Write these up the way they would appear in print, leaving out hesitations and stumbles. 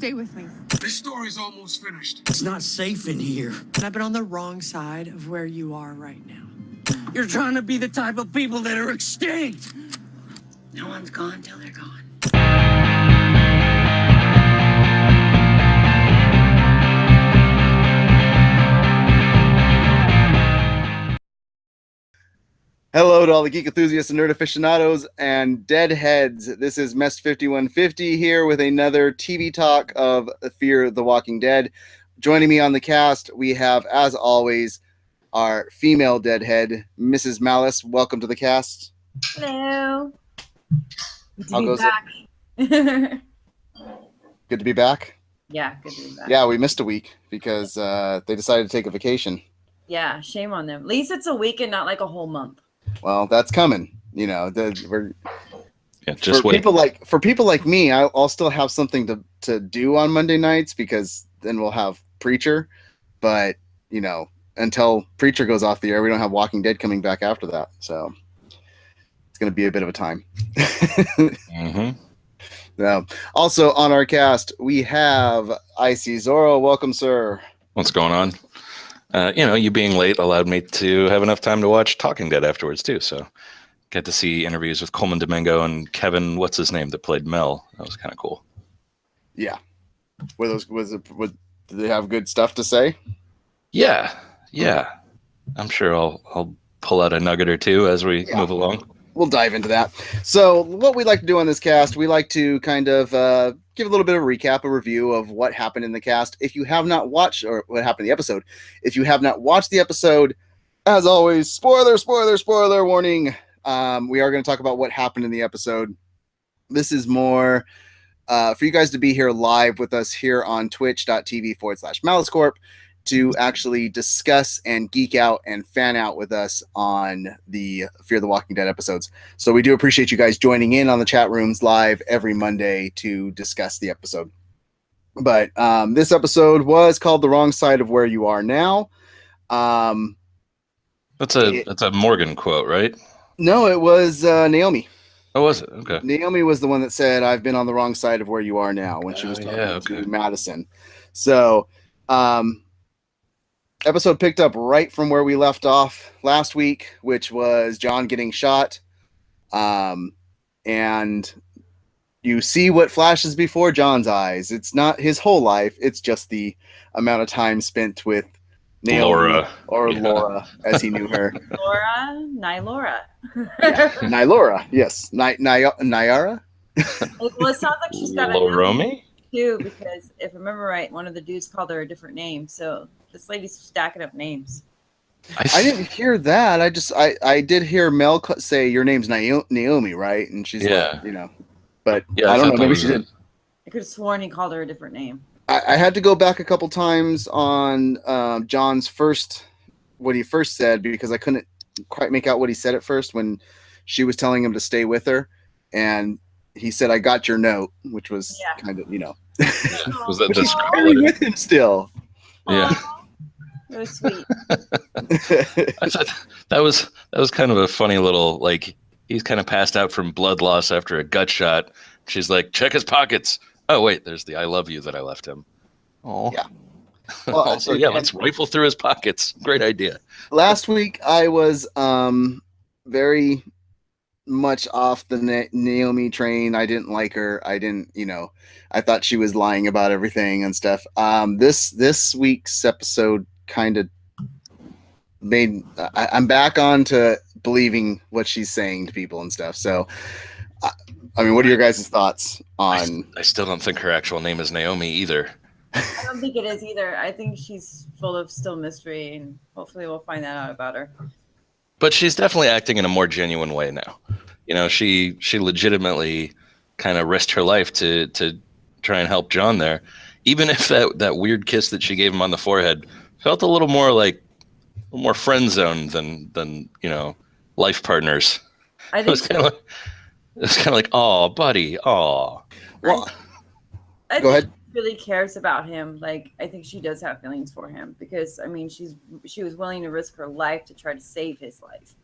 stay with me. This story's almost finished. It's not safe in here. I've been on the wrong side of where you are right now. You're trying to be the type of people that are extinct. No one's gone till they're gone. Hello to all the geek enthusiasts and nerd aficionados and deadheads. This is Mess 5150 here with another TV talk of Fear the Walking Dead. Joining me on the cast, we have, as always, our female deadhead, Mrs. Malice. Welcome to the cast. Hello. Good to How be goes back. Good to be back? Yeah, good to be back. Yeah, we missed a week because they decided to take a vacation. Yeah, shame on them. At least it's a week and not like a whole month. Well, that's coming. You know, just wait. For people like me, I'll still have something to do on Monday nights because then we'll have Preacher. But you know, until Preacher goes off the air, we don't have Walking Dead coming back after that. So it's going to be a bit of a time. Mm-hmm. Now, also on our cast, we have Icy Zorro. Welcome, sir. What's going on? You being late allowed me to have enough time to watch Talking Dead afterwards too. So get to see interviews with Coleman Domingo and Kevin, what's his name, that played Mel. That was kind of cool. Yeah. Did they have good stuff to say? Yeah. I'm sure I'll pull out a nugget or two as we move along. We'll dive into that. So what we like to do on this cast, we like to kind of give a little bit of a recap, a review of what happened in the cast. If you have not watched, or what happened in the episode, if you have not watched the episode, as always, spoiler warning. We are going to talk about what happened in the episode. This is more for you guys to be here live with us here on twitch.tv/Malice Corp to actually discuss and geek out and fan out with us on the Fear the Walking Dead episodes. So we do appreciate you guys joining in on the chat rooms live every Monday to discuss the episode. But this episode was called The Wrong Side of Where You Are Now. That's a Morgan quote, right? No, it was Naomi. Oh, was it? Okay. Naomi was the one that said, "I've been on the wrong side of where you are now," when she was talking to Madison. So, episode picked up right from where we left off last week, which was John getting shot. And you see what flashes before John's eyes. It's not his whole life. It's just the amount of time spent with Naomi, Laura, as he knew her. Nylora. Nylora, yes. Nyara? Well, it sounds like she's got a name too, because if I remember right, one of the dudes called her a different name. So this lady's stacking up names. I didn't hear that. I did hear Mel say, "Your name's Naomi, right?" And she's like, but I don't know. Maybe she did. I could have sworn he called her a different name. I had to go back a couple times on John's what he first said, because I couldn't quite make out what he said at first when she was telling him to stay with her, and he said, "I got your note," which was kind of, Was that descriptive? With him still? Yeah. It was sweet. I thought that was kind of a funny little, like, he's kind of passed out from blood loss after a gut shot. She's like, "Check his pockets." Oh wait, there's the "I love you" that I left him. Oh yeah. Well, also, let's rifle through his pockets. Great idea. Last week I was very much off the Naomi train. I didn't like her. I didn't, I thought she was lying about everything and stuff. This week's episode kind of made I'm back on to believing what she's saying to people and stuff. So, I mean, what are your guys' thoughts on? I still don't think her actual name is Naomi either. I don't think it is either. I think she's full of still mystery, and hopefully we'll find that out about her. But she's definitely acting in a more genuine way now. She legitimately kind of risked her life to try and help John there. Even if that weird kiss that she gave him on the forehead felt a little more friend zone than life partners. I think it's kind of like, "Oh, buddy, oh." Well, I go ahead. She really cares about him. Like, I think she does have feelings for him, because I mean, she was willing to risk her life to try to save his life,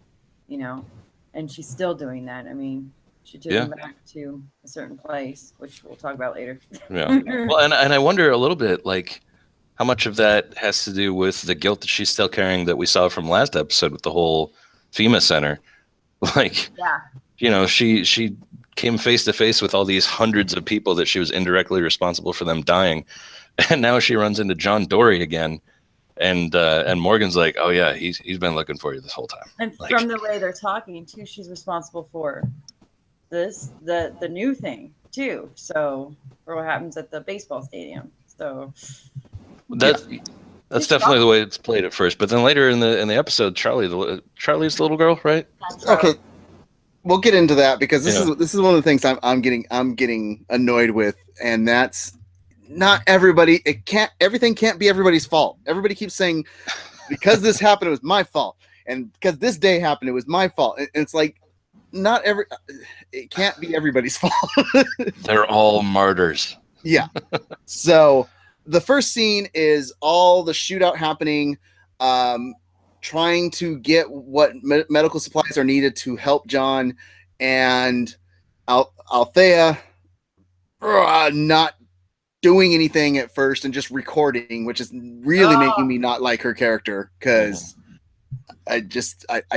and she's still doing that. I mean, She took him back to a certain place, which we'll talk about later. Yeah. Well, and I wonder a little bit, like, how much of that has to do with the guilt that she's still carrying that we saw from last episode with the whole FEMA center. Like, she came face to face with all these hundreds of people that she was indirectly responsible for them dying. And now she runs into John Dory again. And Morgan's like, oh yeah, he's been looking for you this whole time. And like, from the way they're talking too, she's responsible for the new thing too. So for what happens at the baseball stadium. So that's definitely the way it's played at first. But then later in the episode, Charlie's the little girl, right? Okay. We'll get into that because this is one of the things I'm getting annoyed with, and that's not everybody. Everything can't be everybody's fault. Everybody keeps saying because this happened, it was my fault, and because this day happened, it was my fault. And it's like it can't be everybody's fault. They're all martyrs. Yeah. So the first scene is all the shootout happening. Trying to get what medical supplies are needed to help John, and Althea not doing anything at first and just recording, which is really making me not like her character, because I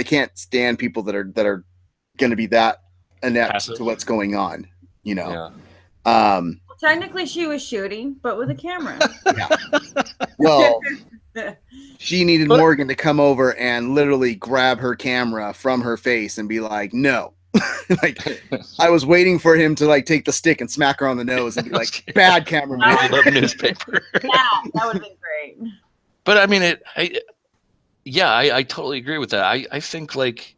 can't stand people that are going to be that inept passive to what's going on, you know. Yeah. Technically, she was shooting, but with a camera. Yeah. Well. She needed Morgan to come over and literally grab her camera from her face and be like, no. Like, I was waiting for him to like take the stick and smack her on the nose and be like, bad cameraman. Hold up newspaper. Yeah, that would have been great. But I mean, I totally agree with that. I think like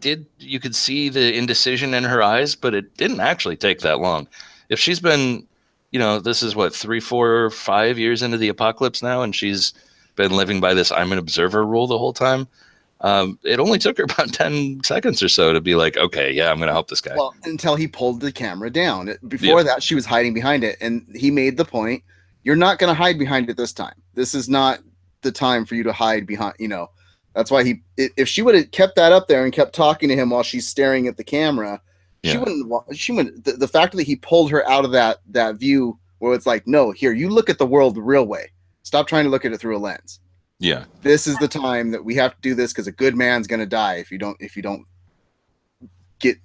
you could see the indecision in her eyes, but it didn't actually take that long. If she's been, this is what, 3, 4, 5 years into the apocalypse now, and she's been living by this I'm an observer rule the whole time. It only took her about 10 seconds or so to be like, okay, yeah, I'm going to help this guy. Well, until he pulled the camera down. Before that, she was hiding behind it, and he made the point, you're not going to hide behind it this time. This is not the time for you to hide behind, That's why if she would have kept that up there and kept talking to him while she's staring at the camera, she wouldn't. The fact that he pulled her out of that view where it's like, no, here, you look at the world the real way. Stop trying to look at it through a lens. Yeah. This is the time that we have to do this, because a good man's going to die if you don't get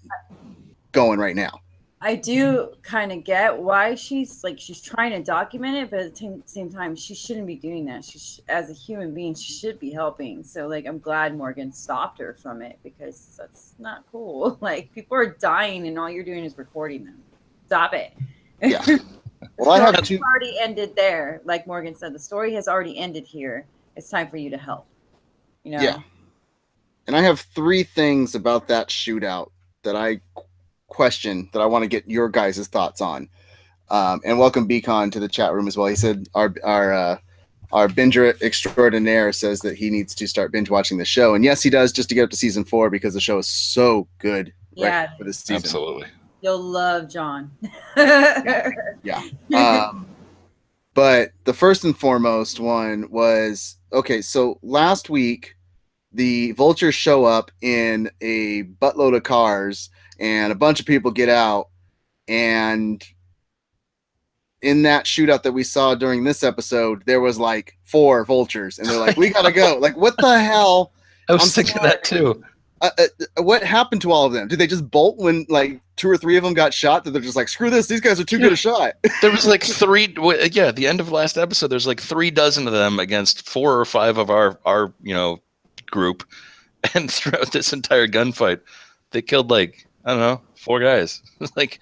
going right now. I do kind of get why she's trying to document it, but at the same time, she shouldn't be doing that. As a human being, she should be helping. So, like, I'm glad Morgan stopped her from it, because that's not cool. Like, people are dying, and all you're doing is recording them. Stop it. Yeah. Well, I have two. Already ended there. Like Morgan said, the story has already ended here. It's time for you to help. Yeah. And I have 3 things about that shootout that I question that I want to get your guys' thoughts on. And welcome Beacon to the chat room as well. He said our binger extraordinaire says that he needs to start binge watching the show, and yes, he does, just to get up to season 4, because the show is so good. Yeah, right for this season. Absolutely. You'll love John. Yeah. But the first and foremost one was, okay, so last week the vultures show up in a buttload of cars and a bunch of people get out, and in that shootout that we saw during this episode, there was like 4 vultures, and they're like, we gotta go. Like, what the hell? I was thinking that too. What happened to all of them? Did they just bolt when like 2 or 3 of them got shot? That they're just like, screw this, these guys are too good a shot. There was like 3. Yeah, at the end of last episode, there's like 3 dozen of them against 4 or 5 of our group, and throughout this entire gunfight, they killed like, I don't know, 4 guys. Like,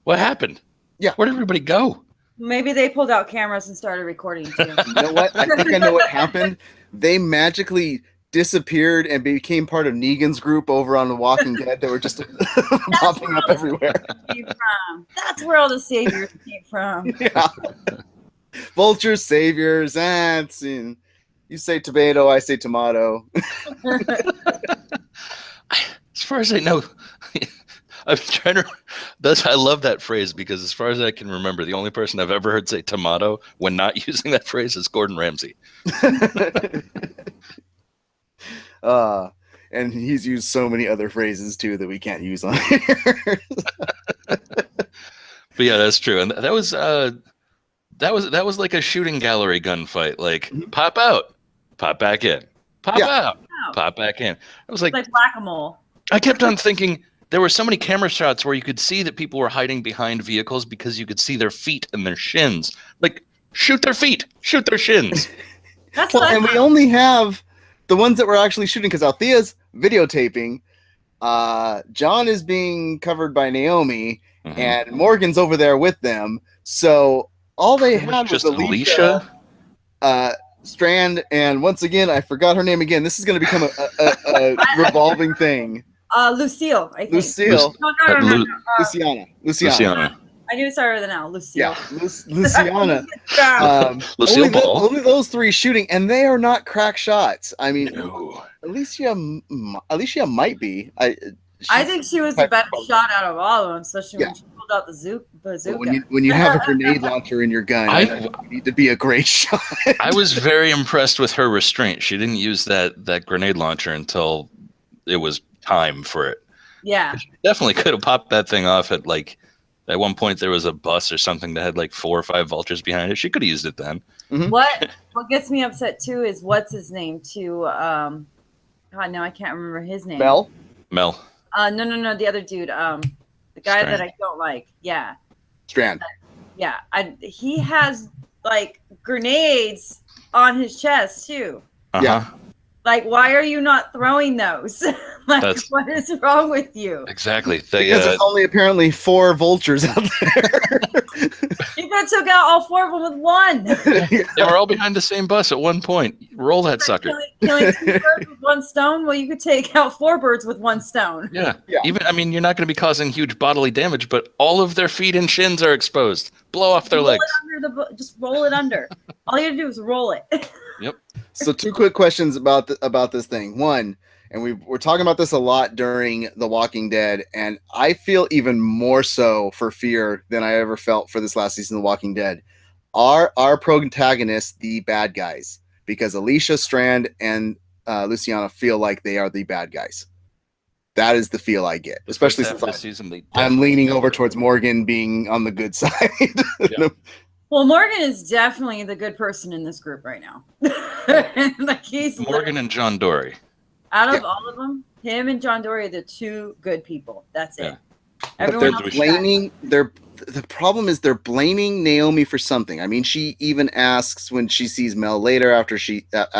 what happened? Yeah, where'd everybody go? Maybe they pulled out cameras and started recording too. You know what? I think I know what happened. They magically disappeared and became part of Negan's group over on The Walking Dead. They were just popping up everywhere. That's where all the saviors came from. Yeah. Vultures, saviors, and you say tomato, I say tomato. As far as I know, I'm trying to. I love that phrase, because as far as I can remember, the only person I've ever heard say tomato when not using that phrase is Gordon Ramsay. And he's used so many other phrases too that we can't use on here. But yeah, that's true. And that was like a shooting gallery gunfight. Like pop out, pop back in, pop out, pop back in. I was like whack-a-mole. I kept on thinking there were so many camera shots where you could see that people were hiding behind vehicles because you could see their feet and their shins. Like shoot their feet, shoot their shins. That's well, and we only have the ones that we're actually shooting because Althea's videotaping. John is being covered by Naomi, and Morgan's over there with them. So all they had was Alicia, Strand, and once again, I forgot her name again. This is going to become a revolving thing. Lucille, I think. Lucille. No. Luciana. I knew it started with an L. Lucille. Yeah, Luciana. Lucille only those three shooting, and they are not crack shots. I mean, no. Alicia might be. I think she was the best shot out of all of them, especially when she pulled out the bazooka. When you have a grenade launcher in your gun, you need to be a great shot. I was very impressed with her restraint. She didn't use that grenade launcher until it was time for it. Yeah. She definitely could have popped that thing off at one point there was a bus or something that had like 4 or 5 vultures behind it. She could have used it then. Mm-hmm. What gets me upset too is what's his name too? God, no, I can't remember his name. Mel. No, the other dude. The guy Strand. that I don't like. Yeah. Strand. Yeah, he has like grenades on his chest too. Yeah. Like, why are you not throwing those? Like, what is wrong with you? Exactly. Because there's only apparently 4 vultures out there. You could have took out all 4 of them with one. They were all behind the same bus at one point. Roll that sucker. Killing 2 birds with 1 stone? Well, you could take out 4 birds with 1 stone. Yeah. Even, I mean, you're not going to be causing huge bodily damage, but all of their feet and shins are exposed. Blow off their legs. Just roll it under. All you have to do is roll it. Yep. So 2 quick questions about this thing. One, and we're talking about this a lot during The Walking Dead, and I feel even more so for fear than I ever felt for this last season of The Walking Dead. Are our protagonists the bad guys? Because Alicia, Strand, and Luciana feel like they are the bad guys. That is the feel I get, especially since I'm leaning over towards Morgan being on the good side. Yeah. Well, Morgan is definitely the good person in this group right now. Like he's Morgan and John Dory. Out of all of them, him and John Dory are the 2 good people. That's it. Everyone else blaming the problem is they're blaming Naomi for something. I mean, she even asks when she sees Mel later after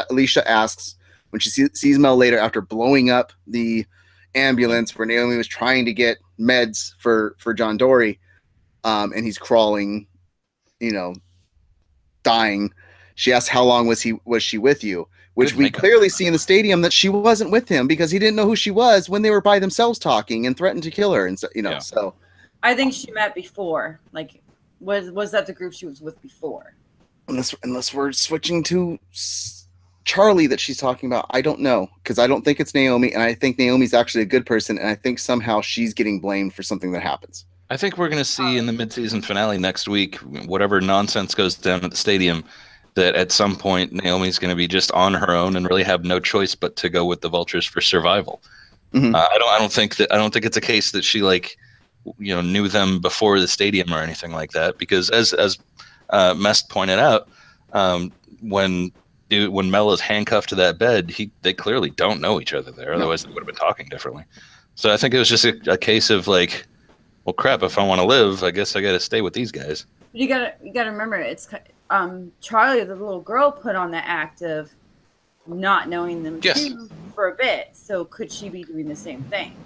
Alicia asks when she sees Mel later after blowing up the ambulance where Naomi was trying to get meds for John Dory, and he's crawling, dying. She asks how long was she with you, which we clearly see in the stadium that she wasn't with him because he didn't know who she was when they were by themselves talking and threatened to kill her, and so so I think she met before. Like was that the group she was with before? Unless we're switching to Charlie that she's talking about, I don't know, because I don't think it's Naomi, and I think Naomi's actually a good person, and I think somehow she's getting blamed for something that happens. I think we're going to see in the mid-season finale next week, whatever nonsense goes down at the stadium, that at some point Naomi's going to be just on her own and really have no choice but to go with the vultures for survival. Mm-hmm. I don't think it's a case that she knew them before the stadium or anything like that, because as Mest pointed out, when Mel is handcuffed to that bed, they clearly don't know each other there. Otherwise, they would have been talking differently. So I think it was just a case of like, well, crap. If I want to live, I guess I got to stay with these guys. You gotta remember, it's Charlie, the little girl, put on the act of not knowing them too for a bit. So could she be doing the same thing?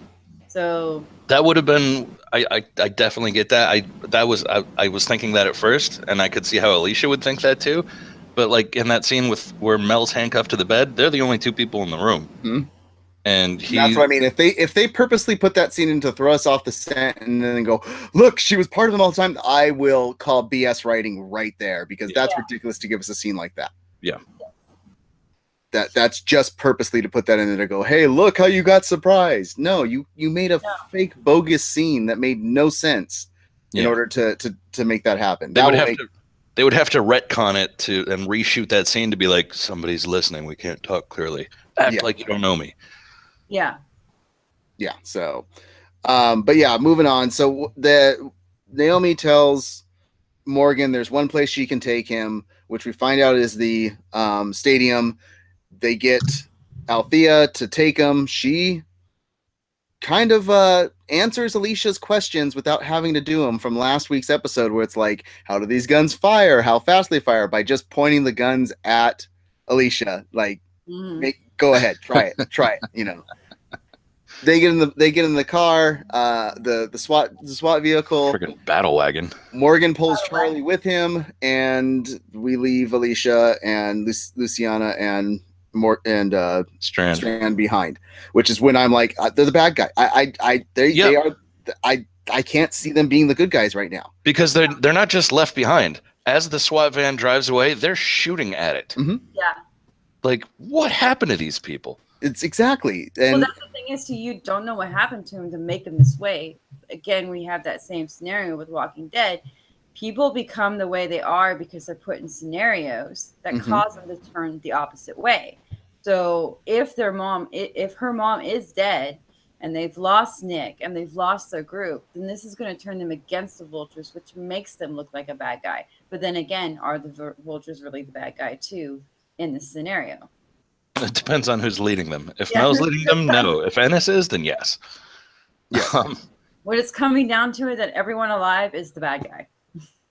So that would have been. I definitely get that. I was thinking that at first, and I could see how Alicia would think that too. But like in that scene where Mel's handcuffed to the bed, they're the only 2 people in the room. Mm-hmm. And that's what I mean. If they purposely put that scene in to throw us off the scent and then go, look, she was part of them all the time, I will call BS writing right there, because that's ridiculous to give us a scene like that. Yeah. That's just purposely to put that in there to go, hey, look how you got surprised. No, you made a fake bogus scene that made no sense in order to make that happen. They would have to retcon it and reshoot that scene to be like, somebody's listening. We can't talk clearly. Act like you don't know me. Yeah. Yeah. So, but yeah, moving on. So Naomi tells Morgan there's one place she can take him, which we find out is the stadium. They get Althea to take him. She kind of answers Alicia's questions without having to do them from last week's episode, where it's like, how do these guns fire? How fast they fire? By just pointing the guns at Alicia. Like, go ahead, try it. You know. They get in the car, the SWAT vehicle. Freaking battle wagon. Morgan pulls Charlie with him, and we leave Alicia and Luciana and Strand behind. Which is when I'm like, they're the bad guy. They are. I can't see them being the good guys right now, because they're not just left behind. As the SWAT van drives away, they're shooting at it. Mm-hmm. Yeah. Like, what happened to these people? It's exactly. And well, that's the thing is, you don't know what happened to him to make him this way. Again, we have that same scenario with Walking Dead. People become the way they are because they're put in scenarios that cause them to turn the opposite way. So if her mom is dead and they've lost Nick and they've lost their group, then this is going to turn them against the Vultures, which makes them look like a bad guy. But then again, are the Vultures really the bad guy too in this scenario? It depends on who's leading them. If Mel's leading them, no. If Ennis is, then yes. What it's coming down to is that everyone alive is the bad guy.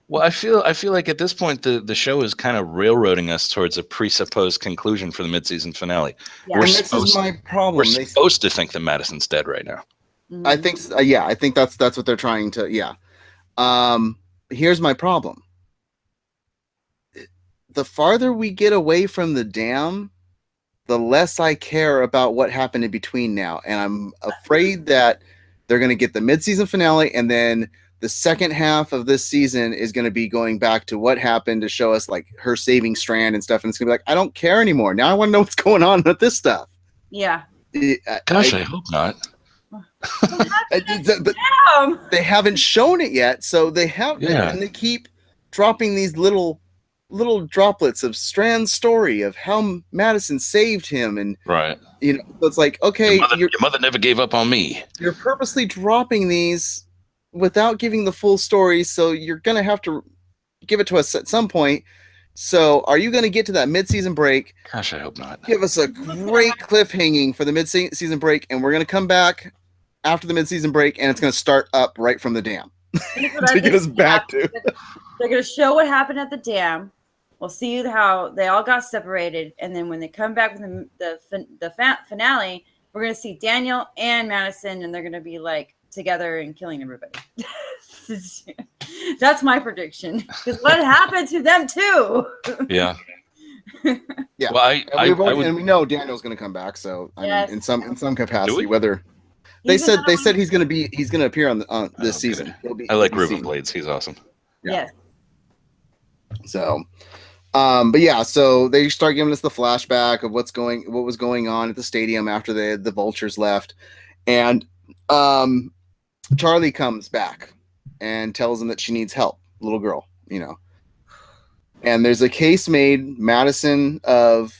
Well, I feel like at this point the show is kind of railroading us towards a presupposed conclusion for the mid-season finale. Yeah. this is my problem. We're supposed to think that Madison's dead right now. I think, I think that's what they're trying to. Yeah. Here's my problem. The farther we get away from the dam, the less I care about what happened in between now. And I'm afraid that they're going to get the mid-season finale, and then the second half of this season is going to be going back to what happened to show us like her saving Strand and stuff. And it's going to be like, I don't care anymore. Now I want to know what's going on with this stuff. Yeah. Gosh, I hope not. But they haven't shown it yet. So they have, and they keep dropping these little droplets of Strand's story of how Madison saved him, and you know, it's like, okay, your mother never gave up on me. You're purposely dropping these without giving the full story, so you're gonna have to give it to us at some point. So, are you gonna get to that mid-season break? Gosh, I hope not. Give us a great cliffhanging for the mid-season break, and we're gonna come back after the mid-season break, and it's gonna start up right from the dam to get us back to. They're gonna show what happened at the dam. We'll see how they all got separated, and then when they come back with the finale, we're gonna see Daniel and Madison, and they're gonna be like together and killing everybody. That's my prediction. Because what happened to them too? Yeah. Yeah. Well, and we know Daniel's gonna come back, so I mean, in some capacity, whether they said he's gonna appear on this season. I like Ruben Blades. He's awesome. Yeah. Yes. So. But yeah, so they start giving us the flashback of what was going on at the stadium after the Vultures left, and Charlie comes back and tells them that she needs help, little girl, you know. And there's a case made, Madison, of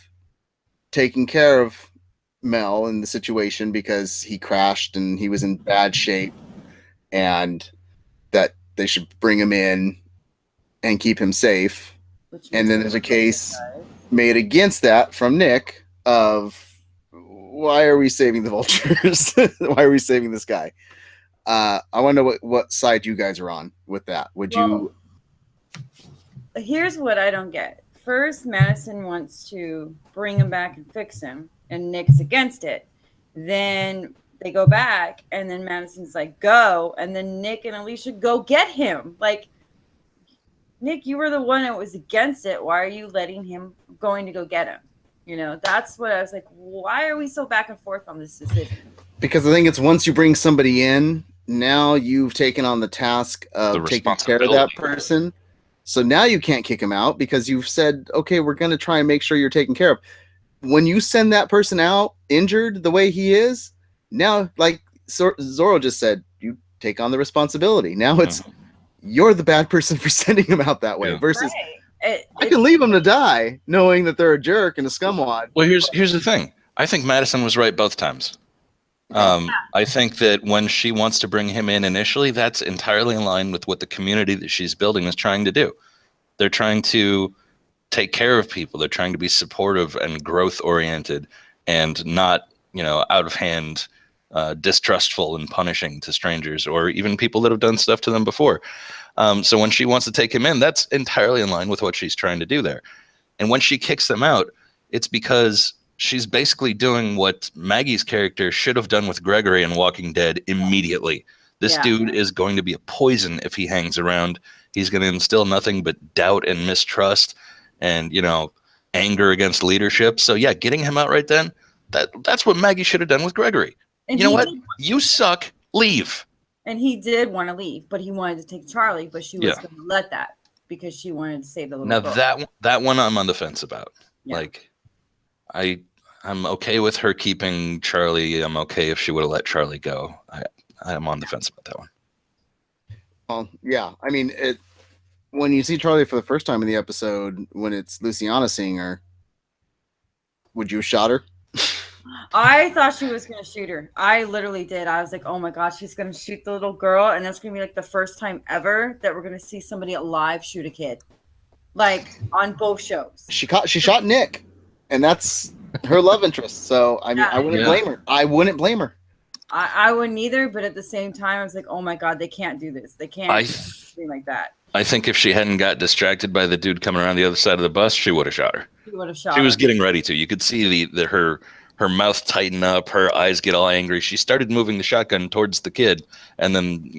taking care of Mel in the situation because he crashed and he was in bad shape, and that they should bring him in and keep him safe. And then there's a case made against that from Nick of, why are we saving the Vultures? Why are we saving this guy? I want to know what side you guys are on with that. Here's what I don't get. First, Madison wants to bring him back and fix him, and Nick's against it. Then they go back, and then Madison's like, go. And then Nick and Alicia go get him. Like, Nick, you were the one that was against it. Why are you letting him going to go get him? You know, that's what I was like, why are we so back and forth on this decision? Because I think it's once you bring somebody in, now you've taken on the task of taking care of that person. So now you can't kick him out because you've said, okay, we're going to try and make sure you're taken care of. When you send that person out injured the way he is, now, like Zorro just said, you take on the responsibility. Now it's you're the bad person for sending him out that way versus I can leave him to die knowing that they're a jerk and a scumwad. Well, here's the thing. I think Madison was right both times. I think that when she wants to bring him in initially, that's entirely in line with what the community that she's building is trying to do. They're trying to take care of people. They're trying to be supportive and growth oriented and not, out of hand, distrustful and punishing to strangers or even people that have done stuff to them before. So when she wants to take him in, that's entirely in line with what she's trying to do there. And when she kicks them out, it's because she's basically doing what Maggie's character should have done with Gregory in Walking Dead immediately. This dude is going to be a poison if he hangs around. He's going to instill nothing but doubt and mistrust and, anger against leadership. So yeah, getting him out right then, that's what Maggie should have done with Gregory. And you know what? You suck. Leave. And he did want to leave, but he wanted to take Charlie, but she was going to let that because she wanted to save the little girl. Now that one I'm on the fence about. Yeah. Like, I'm okay with her keeping Charlie. I'm okay if she would have let Charlie go. I'm on the fence about that one. Well, yeah. I mean, when you see Charlie for the first time in the episode, when it's Luciana seeing her, would you have shot her? I thought she was going to shoot her. I literally did. I was like, oh my God, she's going to shoot the little girl. And that's going to be like the first time ever that we're going to see somebody alive shoot a kid. Like on both shows. She shot Nick. And that's her love interest. So, I mean, I wouldn't blame her. I wouldn't blame her. I wouldn't either. But at the same time, I was like, oh my God, they can't do this. They can't do something like that. I think if she hadn't got distracted by the dude coming around the other side of the bus, she would have shot her. She was getting ready to. You could see her mouth tighten up, her eyes get all angry. She started moving the shotgun towards the kid, and then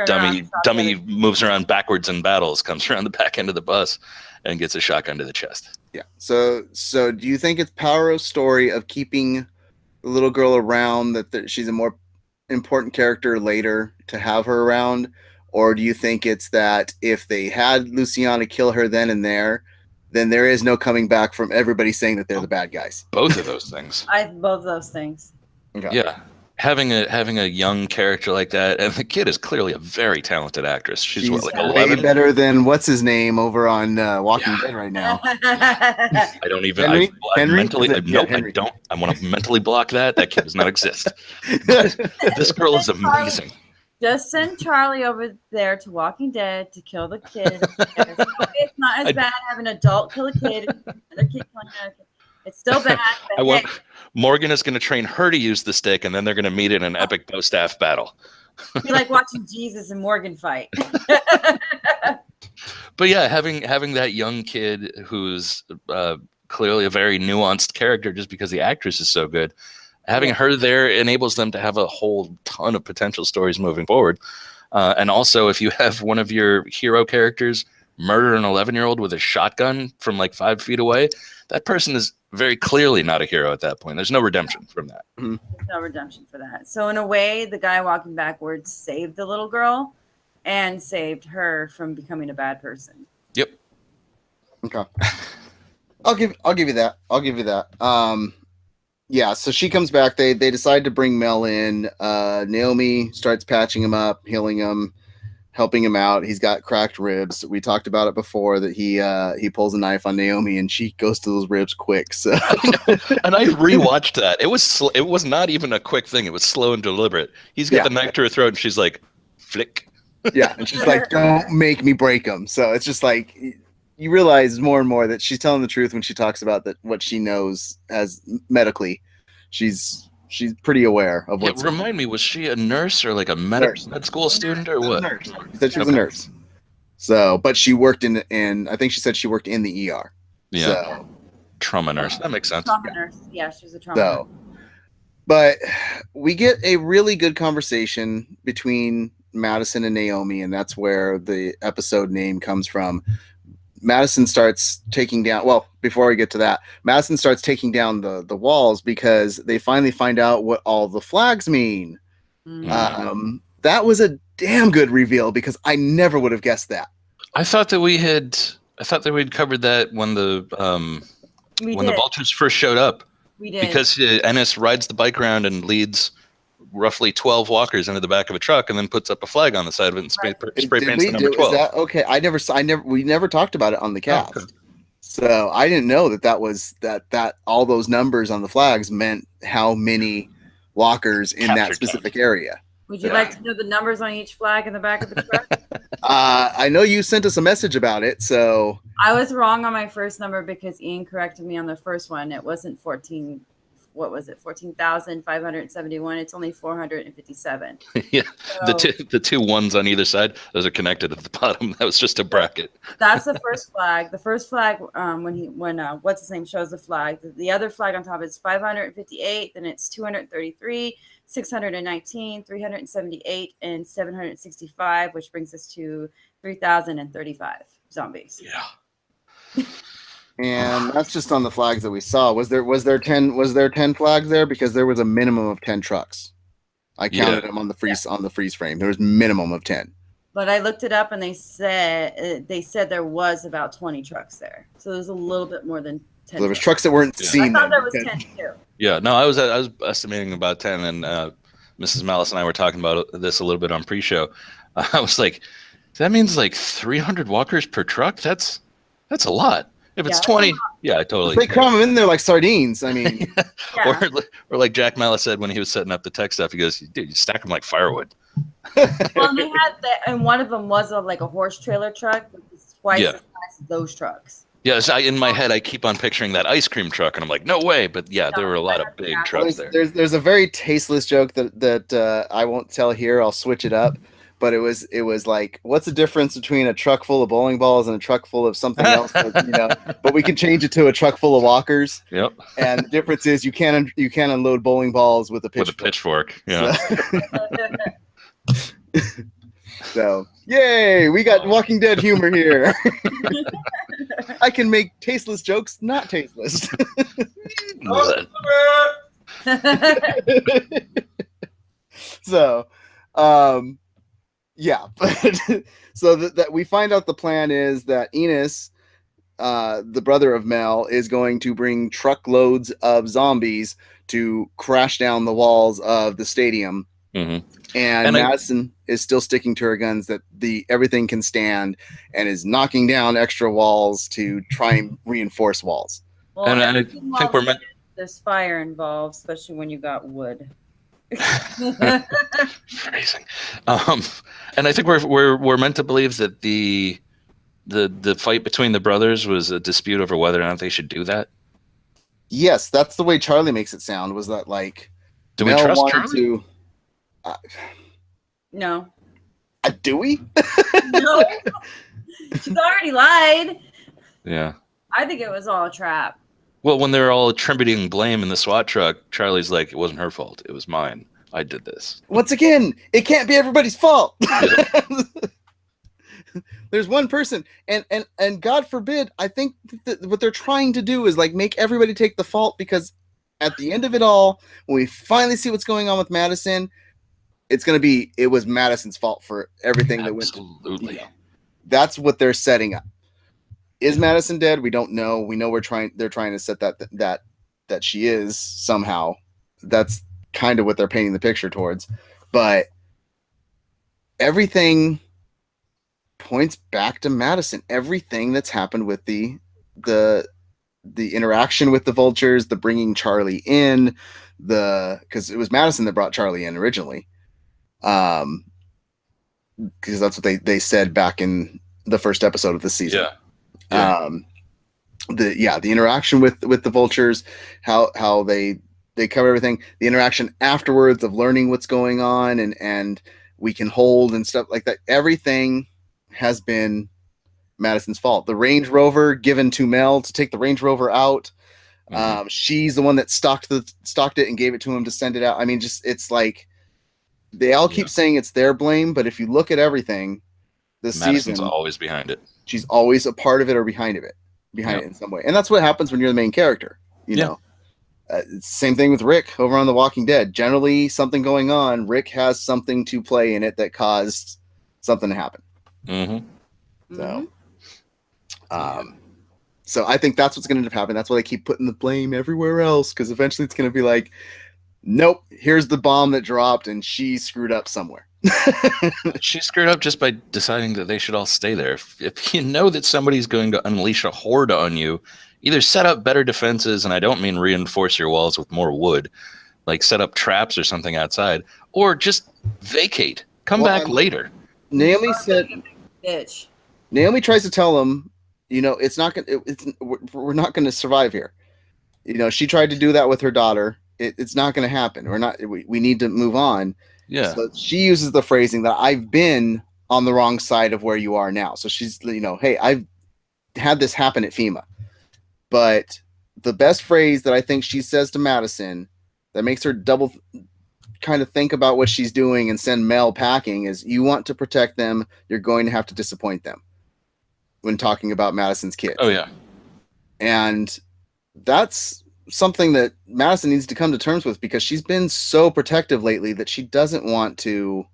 dummy moves around backwards in battles, comes around the back end of the bus, and gets a shotgun to the chest. Yeah. So do you think it's power of story of keeping the little girl around that she's a more important character later to have her around? Or do you think it's that if they had Luciana kill her then and there, then there is no coming back from everybody saying that they're the bad guys? Both of those things. Both of those things. Okay. Yeah. Having a young character like that, and the kid is clearly a very talented actress. She's what, like 11? Way better than what's his name over on Walking Dead right now. I don't even. Henry? Nope, Henry. I don't. I want to mentally block that. That kid does not exist. This girl is amazing. Just send Charlie over there to Walking Dead to kill the kid. It's not as bad having an adult kill a kid. Another kid killing another kid. It's still bad. Morgan is going to train her to use the stick, and then they're going to meet in an epic bow-staff battle. Be like watching Jesus and Morgan fight. But yeah, having that young kid who's clearly a very nuanced character just because the actress is so good, having her there enables them to have a whole ton of potential stories moving forward. And also, if you have one of your hero characters murder an 11-year-old with a shotgun from like 5 feet away, that person is very clearly not a hero at that point. There's no redemption from that. There's no redemption for that. So in a way, the guy walking backwards saved the little girl and saved her from becoming a bad person. Yep. Okay. I'll give you that. Yeah, so she comes back. They decide to bring Mel in. Naomi starts patching him up, healing him, helping him out. He's got cracked ribs. We talked about it before that he pulls a knife on Naomi and she goes to those ribs quick. So and I rewatched that. It was not even a quick thing. It was slow and deliberate. He's got the knife to her throat and she's like, flick. Yeah, and she's like, don't make me break him. So it's just like you realize more and more that she's telling the truth when she talks about that what she knows as medically. She's pretty aware of what's. Remind me, was she a nurse or like a med school student or what? Nurse. She said she was a nurse. So, but she worked in I think she said she worked in the ER. Yeah. So, trauma nurse. That makes sense. Trauma nurse. Yeah, she's a trauma nurse. But we get a really good conversation between Madison and Naomi, and that's where the episode name comes from. Madison starts taking down, well, before we get to that, Madison starts taking down the walls because they finally find out what all the flags mean. Mm-hmm. That was a damn good reveal because I never would have guessed that. I thought that we'd covered that when the vultures first showed up. We did. Because Ennis rides the bike around and leads roughly 12 walkers into the back of a truck and then puts up a flag on the side of it and spray paints the number 12. Is that, okay, we never talked about it on the cast. Okay. So I didn't know that was that all those numbers on the flags meant how many walkers in that Captured specific area. Would you like to know the numbers on each flag in the back of the truck? I know you sent us a message about it, so I was wrong on my first number because Ian corrected me on the first one. It wasn't 14. What was it? 14,571. It's only 457. Yeah, So the two ones on either side, those are connected at the bottom. That was just a bracket. that's the first flag. The first flag, when what's his name shows the flag, the other flag on top is 558. Then it's 233, 619, 378, and 765, which brings us to 3,035 zombies. Yeah. and that's just on the flags that we saw. Was there 10 flags there? Because there was a minimum of 10 trucks. I counted them on the freeze frame. There was minimum of 10. But I looked it up and they said there was about 20 trucks there. So there's a little bit more than 10. So there was trucks that weren't seen. I thought there was 10 too. Yeah, no, I was estimating about 10, and Mrs. Malice and I were talking about this a little bit on pre-show. I was like, that means like 300 walkers per truck? That's a lot. If it's 20, yeah, I totally. They cram them in there like sardines. I mean, Yeah. or like Jack Malice said when he was setting up the tech stuff, he goes, dude, you stack them like firewood. Well, they had that, and one of them was like a horse trailer truck, which is twice as size as those trucks. Yeah, so in my head, I keep on picturing that ice cream truck, and I'm like, no way. But yeah, there were a lot of big trucks there. There's a very tasteless joke that I won't tell here. I'll switch it up. But it was like, what's the difference between a truck full of bowling balls and a truck full of something else? But we can change it to a truck full of walkers. Yep. And the difference is you can't unload bowling balls with a pitchfork. With a pitchfork. Yeah. So, yay, we got Walking Dead humor here. I can make tasteless jokes not tasteless. So, yeah, but so that we find out the plan is that Enos, the brother of Mel, is going to bring truckloads of zombies to crash down the walls of the stadium. Mm-hmm. And Madison is still sticking to her guns that everything can stand, and is knocking down extra walls to try and reinforce walls. Well, and I think we're meant. There's fire involved, especially when you got wood. Phrasing. And I think we're meant to believe that the fight between the brothers was a dispute over whether or not they should do that. Yes, that's the way Charlie makes it sound. Was that like? Do we trust Charlie? No. Do we? No. She's already lied. Yeah. I think it was all a trap. Well, when they're all attributing blame in the SWAT truck, Charlie's like, it wasn't her fault. It was mine. I did this. Once again, it can't be everybody's fault. There's one person, and God forbid, I think that what they're trying to do is like make everybody take the fault, because at the end of it all, when we finally see what's going on with Madison, it's going to be, it was Madison's fault for everything that went. Absolutely. That's what they're setting up. Is Madison dead? We don't know. We know they're trying to set that she is somehow. That's kind of what they're painting the picture towards. But everything points back to Madison. Everything that's happened with the interaction with the vultures, the bringing Charlie in, because it was Madison that brought Charlie in originally. Because that's what they said back in the first episode of the season. Yeah. The interaction with the vultures, how they cover everything, the interaction afterwards of learning what's going on, and we can hold and stuff like that. Everything has been Madison's fault. The Range Rover given to Mel to take the Range Rover out. Mm-hmm. She's the one that stocked it and gave it to him to send it out. I mean, just, it's like they all keep saying it's their blame, but if you look at everything this Madison's season, always behind it. She's always a part of it or behind it in some way. And that's what happens when you're the main character, you know. It's the same thing with Rick over on The Walking Dead. Generally, something going on, Rick has something to play in it that caused something to happen. Mm-hmm. So I think that's what's going to end up happening. That's why they keep putting the blame everywhere else, because eventually it's going to be like, nope, here's the bomb that dropped and she screwed up somewhere. She screwed up just by deciding that they should all stay there. If you know that somebody's going to unleash a horde on you, either set up better defenses, and I don't mean reinforce your walls with more wood, like set up traps or something outside, or just vacate, come back later. Naomi said, Bitch. Naomi tries to tell him, it's not gonna, we're not going to survive here. She tried to do that with her daughter. It's not going to happen. We need to move on. Yeah. So she uses the phrasing that I've been on the wrong side of where you are now. So she's, hey, I've had this happen at FEMA. But the best phrase that I think she says to Madison that makes her double kind of think about what she's doing and send Mel packing is, you want to protect them, you're going to have to disappoint them, when talking about Madison's kids. Oh, yeah. And that's something that Madison needs to come to terms with, because she's been so protective lately that she doesn't want to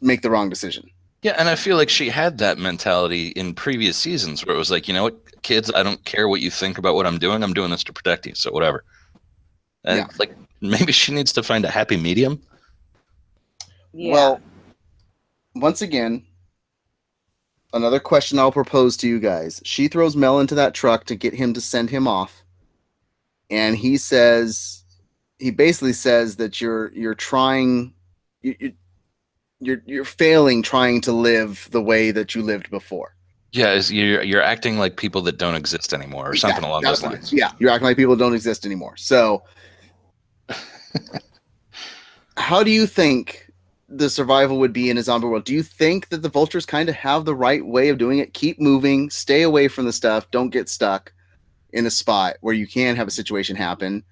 make the wrong decision. Yeah, and I feel like she had that mentality in previous seasons where it was like, you know what, kids, I don't care what you think about what I'm doing this to protect you, so whatever. And like, maybe she needs to find a happy medium. Yeah. Well, once again, another question I'll propose to you guys. She throws Mel into that truck to get him to send him off. And he basically says that you're trying, you're failing trying to live the way that you lived before. Yeah, you're acting like people that don't exist anymore, or something along those lines. Yeah, you're acting like people don't exist anymore. So, how do you think the survival would be in a zombie world? Do you think that the vultures kind of have the right way of doing it? Keep moving, stay away from the stuff, don't get stuck in a spot where you can have a situation happen?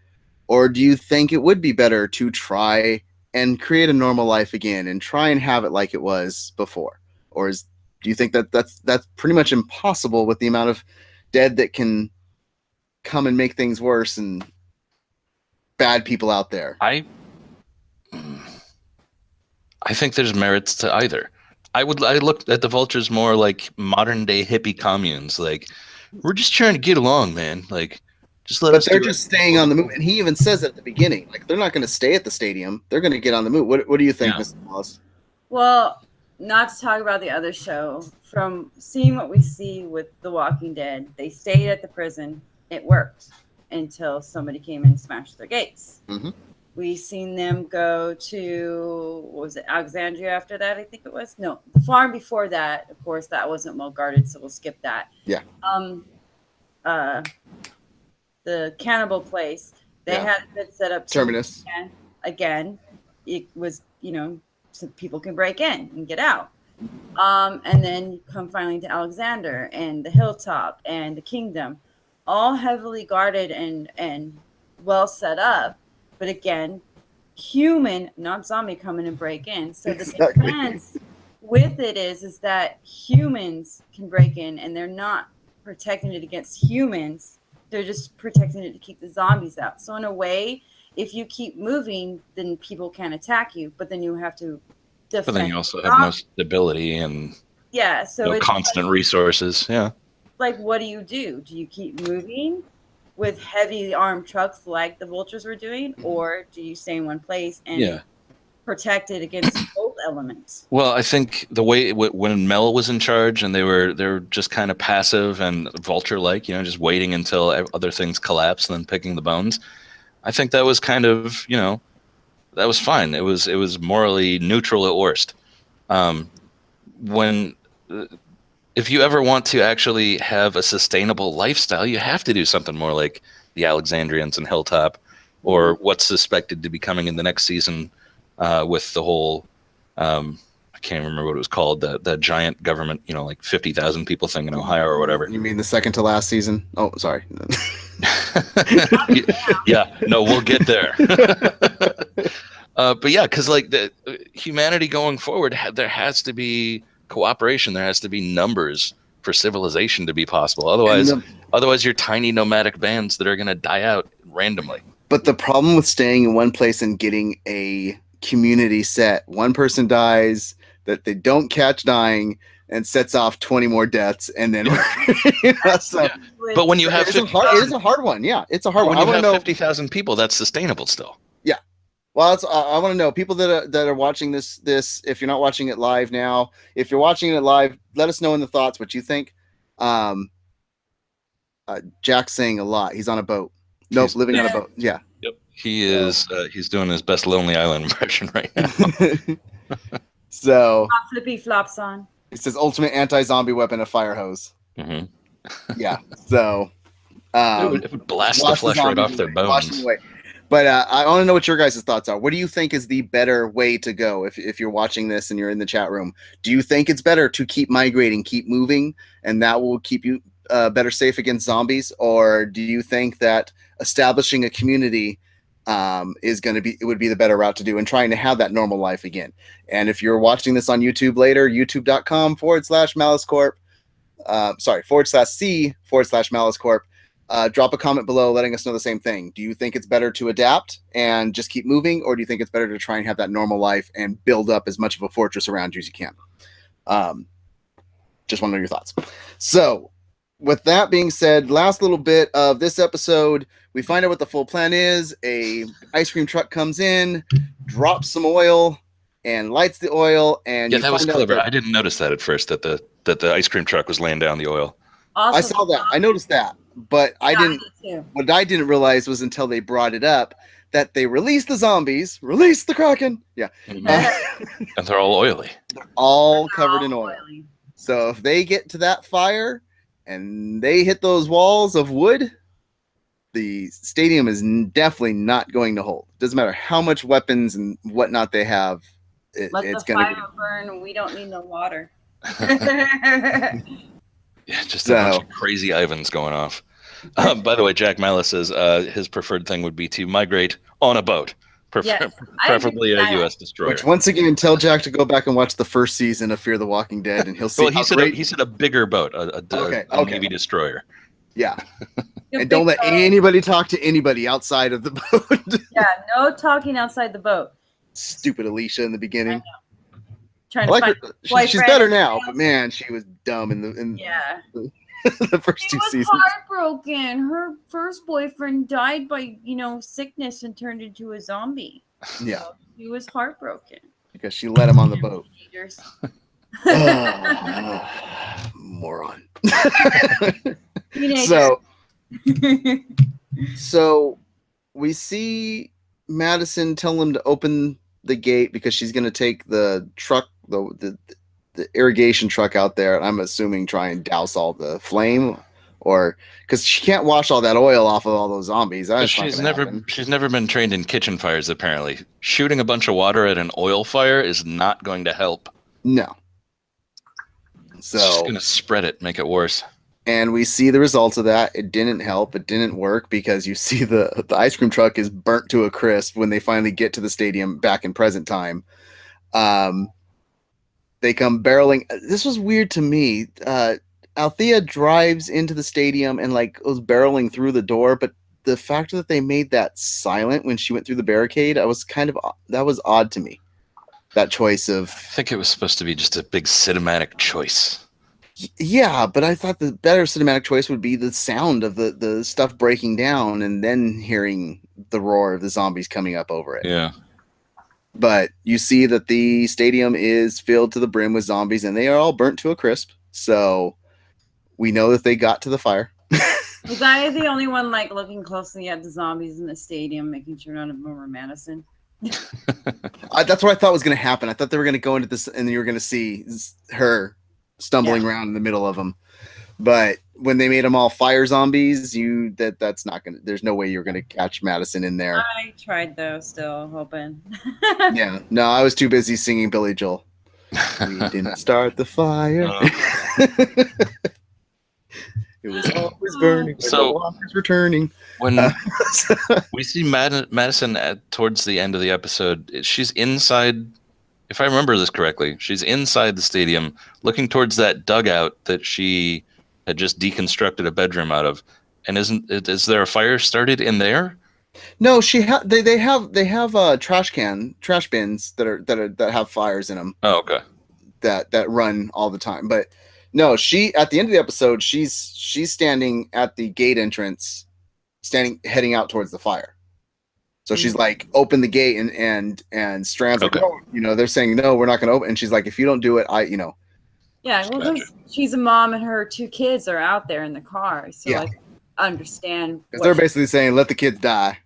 Or do you think it would be better to try and create a normal life again and try and have it like it was before? Or do you think that that's pretty much impossible with the amount of dead that can come and make things worse and bad people out there? I think there's merits to either. I looked at the vultures more like modern day hippie communes. Like, we're just trying to get along, man. Like, just let us. But they're just staying on the move, and he even says at the beginning, like, they're not going to stay at the stadium. They're going to get on the move. What do you think, Mrs. Malice? Well, not to talk about the other show, from seeing what we see with The Walking Dead, they stayed at the prison. It worked until somebody came and smashed their gates. Mm-hmm. We seen them go to, what was it, Alexandria after that, I think it was? No, the farm before that, of course, that wasn't well guarded, so we'll skip that. Yeah. The cannibal place, they had it set up. Terminus. Again, it was, so people can break in and get out. And then you come finally to Alexander and the Hilltop and the Kingdom, all heavily guarded and well set up. But again, human, not zombie, come in and break in. So the defense with it is that humans can break in, and they're not protecting it against humans. They're just protecting it to keep the zombies out. So in a way, if you keep moving, then people can't attack you. But then you have to defend. But then you also have no stability and so it's constant resources. Yeah. Like, what do? Do you keep moving with heavy armed trucks like the vultures were doing, or do you stay in one place and protect it against both elements? Well, I think the way when Mel was in charge and they were just kind of passive and vulture-like, just waiting until other things collapse and then picking the bones. I think that was kind of, that was fine. It was morally neutral at worst. If you ever want to actually have a sustainable lifestyle, you have to do something more like the Alexandrians and Hilltop, or what's suspected to be coming in the next season with the whole, I can't remember what it was called, the giant government, like 50,000 people thing in Ohio or whatever. You mean the second to last season? Oh, sorry. Yeah, no, we'll get there. But yeah, because like the humanity going forward, there has to be cooperation. There has to be numbers for civilization to be possible. Otherwise, you're tiny nomadic bands that are going to die out randomly. But the problem with staying in one place and getting a community set, one person dies that they don't catch dying and sets off 20 more deaths, and then But when you have it is a hard one. Yeah, it's a hard one. When you have 50,000 people, that's sustainable still. Yeah. Well, I want to know, people that are watching this, if you're not watching it live now, if you're watching it live, let us know in the thoughts what you think. Jack's saying a lot. He's on a boat. Nope, living on a boat. Yeah. Yep. He is. He's doing his best Lonely Island impression right now. So Flippy flops on. it says ultimate anti-zombie weapon, a fire hose. Mm-hmm. Yeah. So It would blast the flesh right off their wash them bones. away. But I want to know what your guys' thoughts are. What do you think is the better way to go if you're watching this and you're in the chat room? Do you think it's better to keep migrating, keep moving, and that will keep you better safe against zombies? Or do you think that establishing a community would be the better route to do and trying to have that normal life again? And if you're watching this on YouTube later, youtube.com/Malice Corp, /C/Malice Corp, drop a comment below letting us know the same thing. Do you think it's better to adapt and just keep moving, or do you think it's better to try and have that normal life and build up as much of a fortress around you as you can? Just want to know your thoughts. So with that being said, last little bit of this episode, we find out what the full plan is. A ice cream truck comes in, drops some oil, and lights the oil. And yeah, that was clever. I didn't notice that at first, that the ice cream truck was laying down the oil. Also, I saw that. I noticed that. But I did too. what I didn't realize was until they brought it up that they released the zombies, released the Kraken. Yeah. And they're all oily. They're all covered in oil. Oily. So if they get to that fire and they hit those walls of wood, the stadium is definitely not going to hold. Doesn't matter how much weapons and whatnot they have. It's going to be. Burn. We don't need no water. Yeah, just a bunch of crazy Ivans going off. By the way, Jack Malice says his preferred thing would be to migrate on a boat, preferably a U.S. destroyer. Which, once again, tell Jack to go back and watch the first season of Fear the Walking Dead, and he'll see. Well, he said a bigger boat, a Navy destroyer. Yeah, and don't let anybody talk to anybody outside of the boat. Yeah, no talking outside the boat. Stupid Alicia in the beginning. Trying I to like her. She's better now, but man, she was dumb in the the first two seasons. Heartbroken. Her first boyfriend died by sickness and turned into a zombie. Yeah, so she was heartbroken because she let him on the boat. Moron. So we see Madison tell him to open the gate because she's going to take the truck, the irrigation truck out there, and I'm assuming try and douse all the flame, or because she can't wash all that oil off of all those zombies. She's never been trained in kitchen fires. Apparently, shooting a bunch of water at an oil fire is not going to help. No. So it's just going to spread it, make it worse. And we see the results of that. It didn't help. It didn't work because you see the ice cream truck is burnt to a crisp when they finally get to the stadium back in present time. They come barreling. This was weird to me. Althea drives into the stadium and was barreling through the door, but the fact that they made that silent when she went through the barricade, that was odd to me. That choice of... I think it was supposed to be just a big cinematic choice. Yeah, but I thought the better cinematic choice would be the sound of the stuff breaking down and then hearing the roar of the zombies coming up over it. Yeah. But you see that the stadium is filled to the brim with zombies and they are all burnt to a crisp. So we know that they got to the fire. Was I the only one looking closely at the zombies in the stadium, making sure none of them were Madison? That's what I thought was going to happen. I thought they were going to go into this and you were going to see her stumbling around in the middle of them, but when they made them all fire zombies, that's not gonna. There's no way you're gonna catch Madison in there. I tried though, still hoping. Yeah, no, I was too busy singing Billy Joel. We didn't start the fire. It was always burning. So the walkers returning. When we see Madison towards the end of the episode, she's inside. If I remember this correctly, she's inside the stadium looking towards that dugout that she had just deconstructed a bedroom out of. And is there a fire started in there? No, they have trash bins that have fires in them. Oh, okay. That run all the time. But no, at the end of the episode, she's standing at the gate entrance, heading out towards the fire. So she's open the gate and Strand's no, they're saying, no, we're not going to open. And she's like, if you don't do it, Yeah, well, she's a mom and her 2 kids are out there in the car. So understand. Because they're basically saying, let the kids die.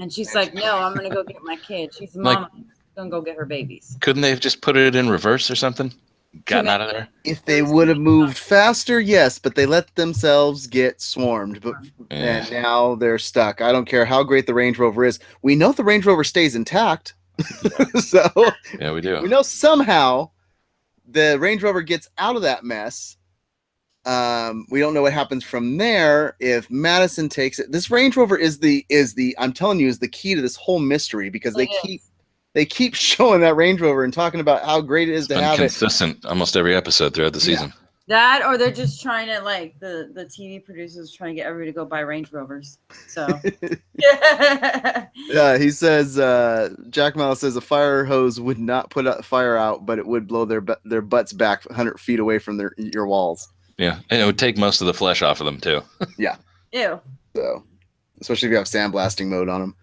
And she's like, no, I'm going to go get my kid. She's the mama. Going to go get her babies. Couldn't they have just put it in reverse or something? Gotten out of there? If they would have moved faster, yes, but they let themselves get swarmed. But and now they're stuck. I don't care how great the Range Rover is. We know the Range Rover stays intact. So yeah, we do. We know somehow the Range Rover gets out of that mess. We don't know what happens from there if Madison takes it. This Range Rover is the I'm telling you is the key to this whole mystery because they keep showing that Range Rover and talking about how great it is to have consistent almost every episode throughout the season. That or they're just trying to like the TV producers trying to get everybody to go buy Range Rovers. So yeah, he says Jack Malice says a fire hose would not put a fire out, but it would blow their butts back 100 feet away from your walls. Yeah, and it would take most of the flesh off of them too. Yeah. Ew. So, especially if you have sandblasting mode on them.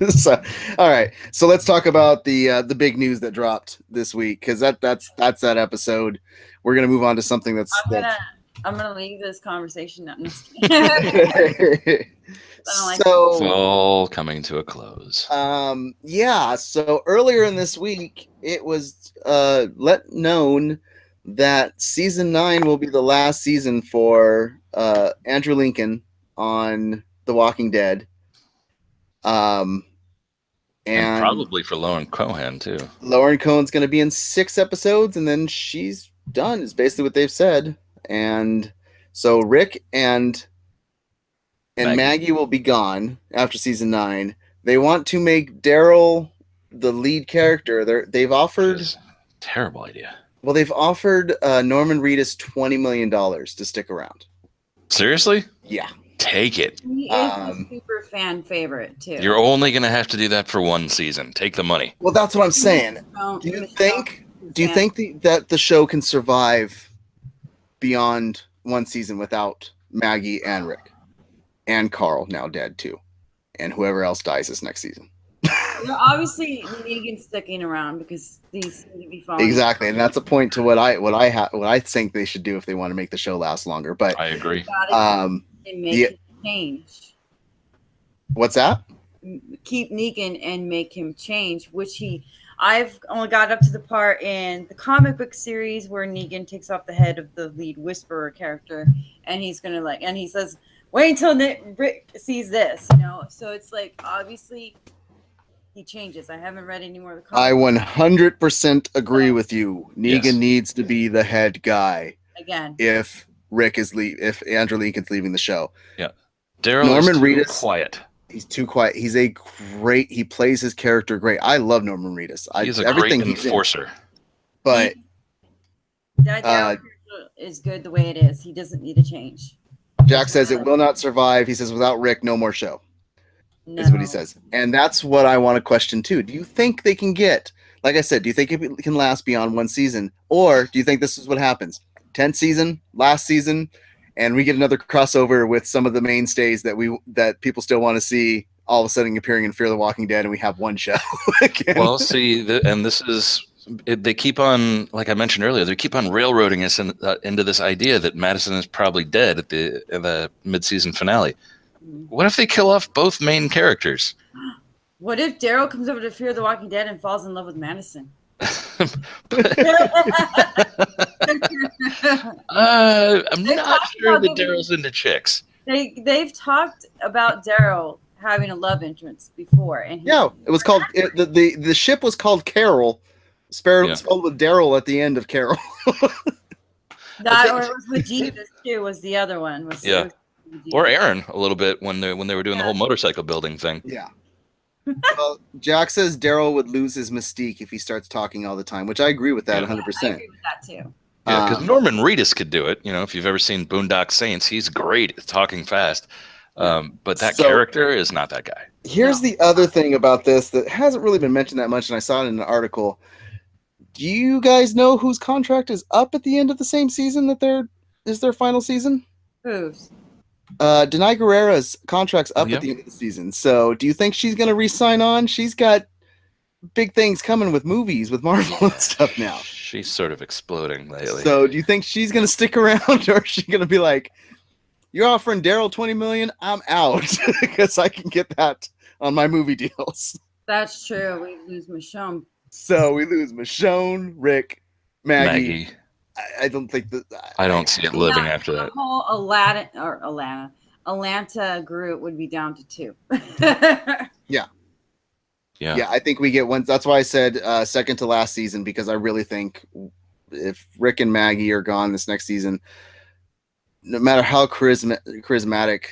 So, all right. So let's talk about the big news that dropped this week because that's that episode. We're gonna move on to something that's. I'm gonna leave this conversation now. So it's all coming to a close. Yeah. So earlier in this week, it was let known that season 9 will be the last season for Andrew Lincoln on The Walking Dead. And probably for Lauren Cohan too. Lauren Cohan's going to be in 6 episodes, and then she's done. Is basically what they've said. And so Rick and Maggie will be gone after season 9. They want to make Daryl the lead character. They've offered terrible idea. Well, they've offered Norman Reedus $20 million to stick around. Seriously? Yeah. Take it. He is a super fan favorite too. You're only going to have to do that for 1 season. Take the money. Well, that's what I'm saying. Do you think that the show can survive beyond 1 season without Maggie and Rick and Carl, now dead too, and whoever else dies this next season? Obviously, Negan's sticking around because these seem to be falling. Exactly, and that's a point to what I think they should do if they want to make the show last longer. But I agree. Make him change. What's that? Keep Negan and make him change, which I've only got up to the part in the comic book series where Negan takes off the head of the lead Whisperer character, and he's gonna and he says, "Wait until Rick sees this," So it's like obviously. He changes. I haven't read any more of the comics. I 100% agree with you. Negan needs to be the head guy. Again. If Andrew Lincoln's leaving the show. Yeah. Daryl Norman is Reedus, quiet. He's too quiet. He plays his character great. I love Norman Reedus. He's a great enforcer. But that character is good the way it is. He doesn't need to change. Jack says it will not survive. He says without Rick, no more show. No. Is what he says. And that's what I want to question too. Do you think they can get, like I said, do you think it can last beyond 1 season? Or do you think this is what happens? 10th season, last season, and we get another crossover with some of the mainstays that people still want to see all of a sudden appearing in Fear the Walking Dead, and we have one show again. Well, see, and this is, they keep on, like I mentioned earlier, they keep on railroading us into this idea that Madison is probably dead at the mid-season finale. What if they kill off both main characters? What if Daryl comes over to Fear the Walking Dead and falls in love with Madison? I'm not sure that Daryl's into chicks. They've talked about Daryl having a love interest before, and it was called the ship was called Carol, spelled with Daryl at the end of Carol. That or it was with Jesus too. Was the other one? Or Aaron a little bit when they were doing the whole motorcycle building thing. Yeah. Well, Jack says Daryl would lose his mystique if he starts talking all the time, which I agree with that 100%. I agree with that too. Yeah, because Norman Reedus could do it. If you've ever seen Boondock Saints, he's great at talking fast. But that character is not that guy. Here's the other thing about this that hasn't really been mentioned that much, and I saw it in an article. Do you guys know whose contract is up at the end of the same season that is their final season? Whose? Denai Guerrera's contract's up at the end of the season. So do you think she's going to re-sign on? She's got big things coming with movies with Marvel and stuff now. She's sort of exploding lately. So do you think she's going to stick around, or is she going to be like, you're offering Daryl 20 million, I'm out because I can get that on my movie deals. That's true. We lose Michonne. So we lose Michonne, Rick, Maggie. Maggie. I don't think that. I don't see it living after The that. whole Atlanta group would be down to 2. Yeah. Yeah, I think we get one. That's why I said second to last season, because I really think if Rick and Maggie are gone this next season, no matter how charismatic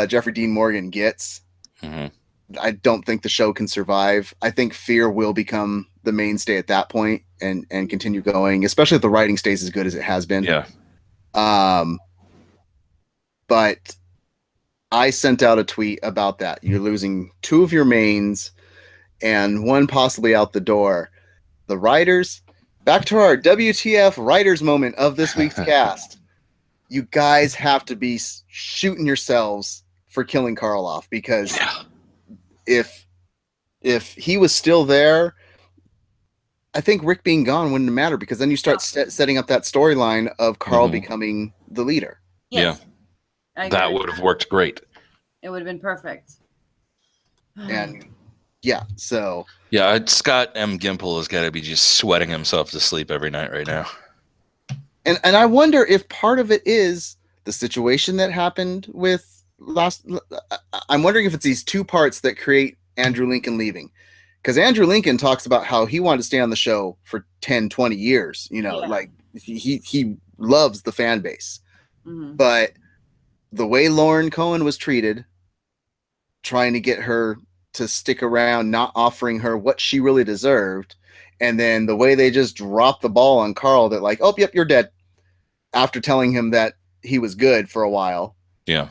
Jeffrey Dean Morgan gets, I don't think the show can survive. I think Fear will become the mainstay at that point and continue going, especially if the writing stays as good as it has been. Yeah. But I sent out a tweet about that. You're losing 2 of your mains and 1 possibly out the door. The writers, back to our WTF writers moment of this week's cast. You guys have to be shooting yourselves for killing Carl off, because if he was still there, I think Rick being gone wouldn't matter, because then you start setting up that storyline of Carl becoming the leader. Yes. Yeah. That would have worked great. It would have been perfect. And yeah, so Scott M. Gimple has got to be just sweating himself to sleep every night right now. And I wonder if part of it is the situation that happened with I'm wondering if it's these 2 parts that create Andrew Lincoln leaving. Because Andrew Lincoln talks about how he wanted to stay on the show for 10, 20 years. Like he loves the fan base. But the way Lauren Cohen was treated, trying to get her to stick around, not offering her what she really deserved, and then the way they just dropped the ball on Carl, that like, oh, yep, you're dead, after telling him that he was good for a while. Yeah.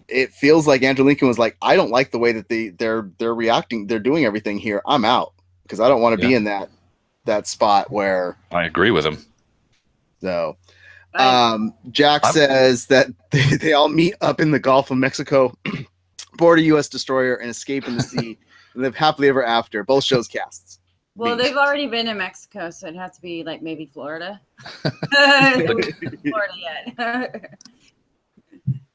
It feels like Andrew Lincoln was like, I don't like the way that they're reacting, they're doing everything here. I'm out, because I don't want to be in that spot where I agree with him. So Jack says that they all meet up in the Gulf of Mexico, board a U.S. destroyer, and escape in the sea, and live happily ever after. Both shows casts. Well, they've already been in Mexico, so it'd have to be like maybe Florida. Florida yet.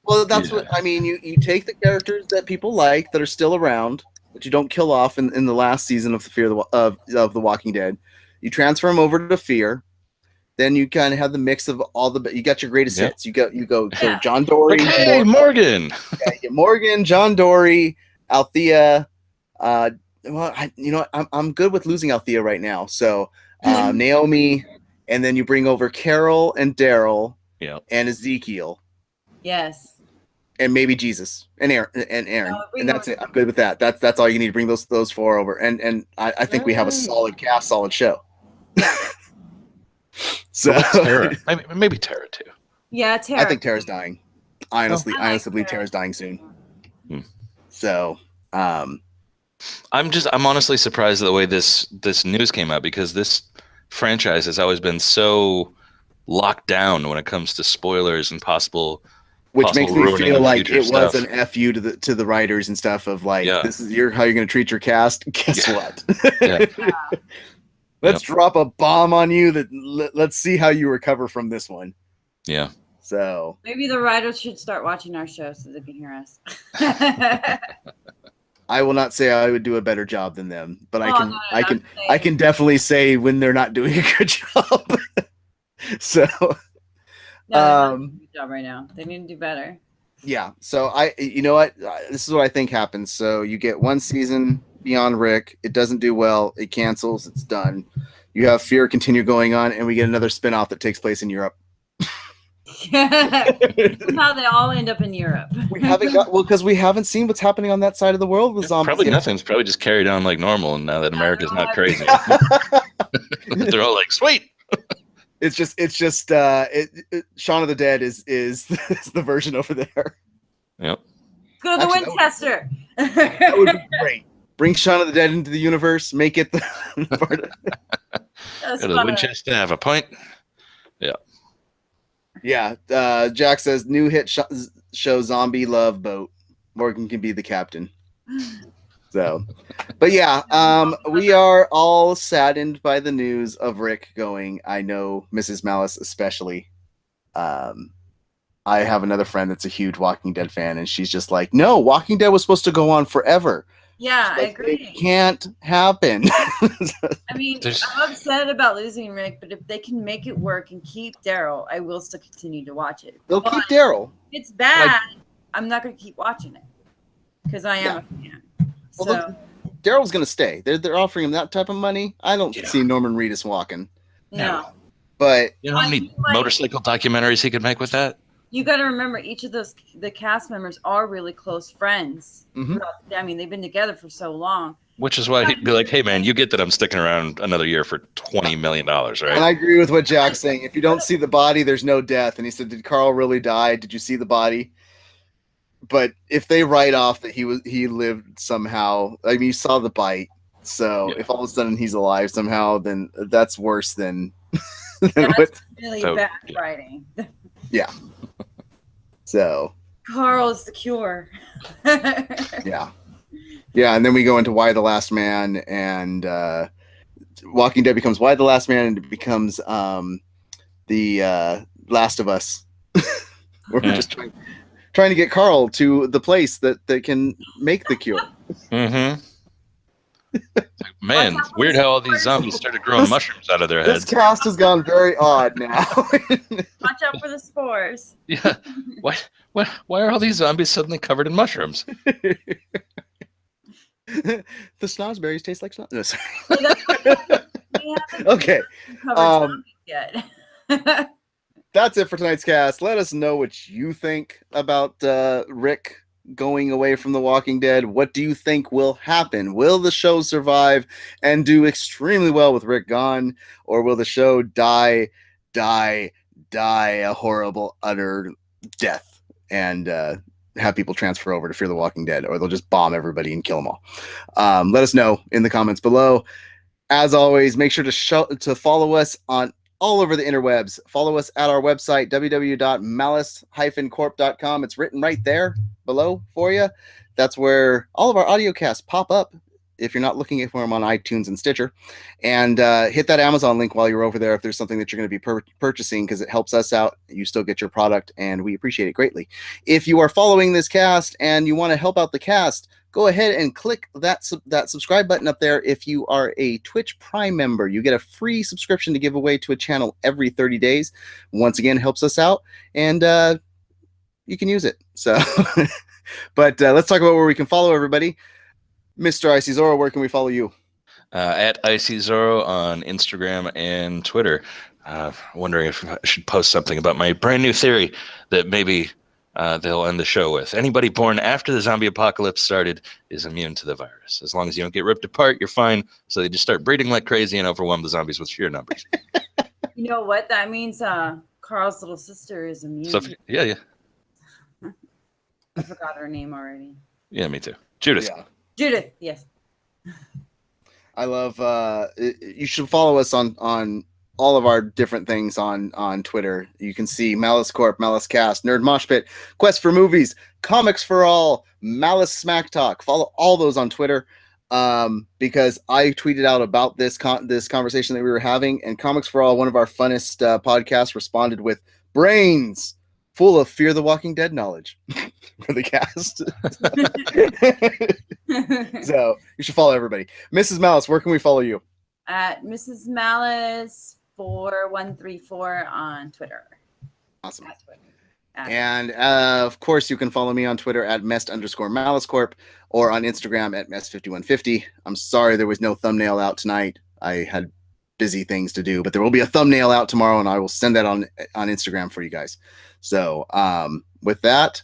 Well, that's what I mean. You take the characters that people like, that are still around, that you don't kill off in the last season of the Fear of the Walking Dead. You transfer them over to Fear. Then you kind of have the mix of all you got your greatest hits. You go John Dory, Morgan, Morgan, John Dory, Althea. I'm good with losing Althea right now. So Naomi, and then you bring over Carol and Daryl, and Ezekiel. Yes. And maybe Jesus and Aaron, and that's it. I'm good with that. That's all you need to bring those 4 over, and I think we have a solid cast, solid show. So Tara? Maybe Tara too. Yeah, Tara. I think Tara's dying. I honestly believe Tara's dying soon. So I'm honestly surprised at the way this news came out, because this franchise has always been so locked down when it comes to spoilers and possible. Which makes me feel like it stuff. was an FU to the writers and stuff of like, this is how you're going to treat your cast. Guess what? Let's drop a bomb on you. Let's see how you recover from this one. Yeah. So maybe the writers should start watching our show so they can hear us. I will not say I would do a better job than them, but I can definitely say when they're not doing a good job. So. No, good job right now. They need to do better. Yeah. So you know what? This is what I think happens. So you get 1 season beyond Rick. It doesn't do well. It cancels. It's done. You have Fear continue going on, and we get another spinoff that takes place in Europe. Somehow they all end up in Europe. We haven't because we haven't seen what's happening on that side of the world with zombies. Probably nothing's probably just carried on like normal, and now that America's not crazy, they're all like, sweet. It's just Shaun of the Dead is the version over there. Yep. Go to the Winchester. That would be great. Bring Shaun of the Dead into the universe. Make it the part of Go to the Winchester. Have a pint. Yeah. Yeah. Jack says new hit show Zombie Love Boat. Morgan can be the captain. So, but yeah, we are all saddened by the news of Rick going. I know Mrs. Malice especially. I have another friend that's a huge Walking Dead fan, and she's just like, no, Walking Dead was supposed to go on forever. Yeah, I Like, agree. it can't happen. I mean, There's- I'm upset about losing Rick, but if they can make it work and keep Daryl, I will still continue to watch it. They'll But keep Daryl. if it's bad, I'm not going to keep watching it because I am a fan. Well, So, Daryl's going to stay. They're offering him that type of money. I don't see Norman Reedus walking. no. But You know how many motorcycle documentaries he could make with that? You got to remember, each of the cast members are really close friends. Mhm. I mean, they've been together for so long. Which is why he'd be like, hey, man, you get that I'm sticking around another year for $20 million, and right? I agree with what Jack's saying. If you don't see the body, there's no death. And he said, did Carl really die? Did you see the body? But if they write off that he lived somehow, I mean, you saw the bite. So if all of a sudden he's alive somehow, then that's worse than That's really So, bad yeah. writing. so Carl's the cure. yeah. And then we go into Why the Last Man, and Walking Dead becomes Why the Last Man, and it becomes the Last of Us. We're just trying to get Carl to the place that can make the cure. Mm-hmm. Man, weird how all these zombies started growing mushrooms out of their This heads. cast has gone very odd now. Watch out for the spores. Yeah. Why are all these zombies suddenly covered in mushrooms? The snozberries taste like snot. No, sorry. We haven't Okay. covered zombies yet. That's it for tonight's cast. Let us know what you think about Rick going away from The Walking Dead. What do you think will happen? Will the show survive and do extremely well with Rick gone? Or will the show die a horrible, utter death and have people transfer over to Fear the Walking Dead? Or they'll just bomb everybody and kill them all. Let us know in the comments below. As always, make sure to follow us on all over the interwebs. Follow us at our website, www.malice-corp.com. It's written right there below for you. That's where all of our audio casts pop up if you're not looking for them on iTunes and Stitcher. And hit that Amazon link while you're over there if there's something that you're going to be purchasing, because it helps us out. You still get your product, and we appreciate it greatly. If you are following this cast and you want to help out the cast, go ahead and click that subscribe button up there. If you are a Twitch Prime member, you get a free subscription to give away to a channel every 30 days. Once again, helps us out, and you can use it. So, but let's talk about where we can follow everybody. Mr. Icy Zoro, where can we follow you? At Icy Zoro on Instagram and Twitter. Wondering if I should post something about my brand new theory that maybe they'll end the show with. Anybody born after the zombie apocalypse started is immune to the virus. As long as you don't get ripped apart, you're fine. So they just start breeding like crazy and overwhelm the zombies with sheer numbers. You know what? That means Carl's little sister is immune. So, yeah. I forgot her name already. Yeah, me too. Judith. Yeah. Judith, yes. I love you should follow us on all of our different things on Twitter. You can see Malice Corp, Malice Cast, Nerd Mosh Pit, Quest for Movies, Comics for All, Malice Smack Talk. Follow all those on Twitter because I tweeted out about this conversation that we were having, and Comics for All, one of our funnest podcasts, responded with brains full of Fear the Walking Dead knowledge for the cast. So you should follow everybody. Mrs. Malice, where can we follow you? At Mrs. Malice 4134 on Twitter. Awesome. At Twitter. And of course, you can follow me on Twitter at @mest_malicecorp or on Instagram at mest5150. I'm sorry there was no thumbnail out tonight. I had busy things to do, but there will be a thumbnail out tomorrow, and I will send that on Instagram for you guys. So with that,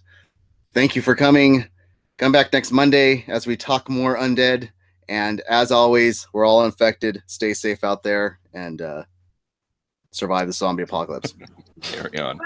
thank you for coming. Come back next Monday as we talk more undead. And as always, we're all infected. Stay safe out there and survive the zombie apocalypse. Carry on.